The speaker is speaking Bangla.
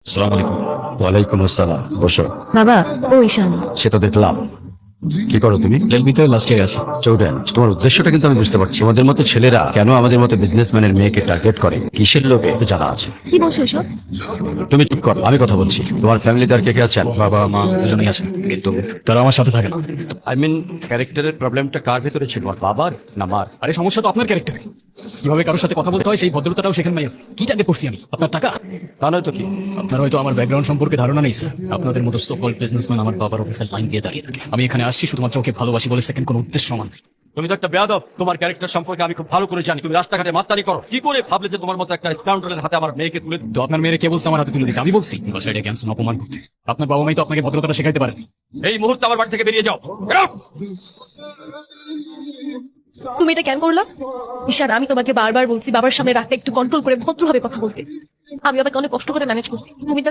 আসসালামু আলাইকুম। ওয়ালাইকুম আসসালাম, বসো। বাবা ও ঈশান, সে তো দেখলাম। কি করো তুমি? রেলমিতে লাস্ট ইয়ার আছে। স্টুডেন্ট। তোমার উদ্দেশ্যটা কিন্তু আমি বুঝতে পারছি। আমাদের মতো ছেলেরা কেন আমাদের মতো বিজনেসম্যানের মেয়েকে টার্গেট করে, কিসের লোভে, একটু জানা আছে? কি বলছো এসব? তুমি চুপ করো, আমি কথা বলছি। তোমার ফ্যামিলিতে আর কে কে আছেন? বাবা মা দুজনেই আছে, কিন্তু তারা আমার সাথে থাকে না। আই মিন, ক্যারেক্টারের প্রবলেমটা কার ভেতরে ছিল, ওর বাবার না মার? আরে সমস্যা তো আপনার ক্যারেক্টারে। কিভাবে কারোর সাথে কথা বলতে হয় সেই ভদ্রতাটাও শেখেন নাই আপনি। কি টার্গেট করছি আমি? আপনার টাকা? তা নয় তো কি? আপনার হয়তো আমার ব্যাকগ্রাউন্ড সম্পর্কে ধারণা নেই স্যার। আপনাদের মতো সকল বিজনেসম্যান আমার বাবার অফিসের লাইন দিয়ে দাঁড়িয়ে থাকে। আমি এখানে আসছি শুধুমাত্র ওকে ভালোবাসি বলে, সেকেন্ড কোনো উদ্দেশ্য সমান নেই। তুমি তো একটা বেয়াদব। তোমার ক্যারেক্টার সম্পর্কে আমি খুব ভালো করে জানি। তুমি রাস্তাঘাটে মাস্তানি করো। কি করে ভাবলে যে তোমার মতো একটা স্কাউন্ডারের হাতে আমার মেয়েকে তুলে? তো আপনার মেয়েরে কে বলছে আমার হাতে তুলে দিতে? আমি বলছি বাসায় ডেকে আনছেন অপমান করতে। আপনার বাবা মাই তো আপনাকে ভদ্রতাটা শেখাইতে পারেনি। এই মুহূর্তে আমার বাড়ি থেকে বেরিয়ে যাও। Get out! তুমি এটা কেন করলা? ঈশান, আমি তোমাকে বারবার বলছি বাবার সামনে রাখতে একটু কন্ট্রোল করে ভদ্রভাবে কথা বলতে। আমি বাবাকে অনেক কষ্ট করে ম্যানেজ করছি, তুমি তা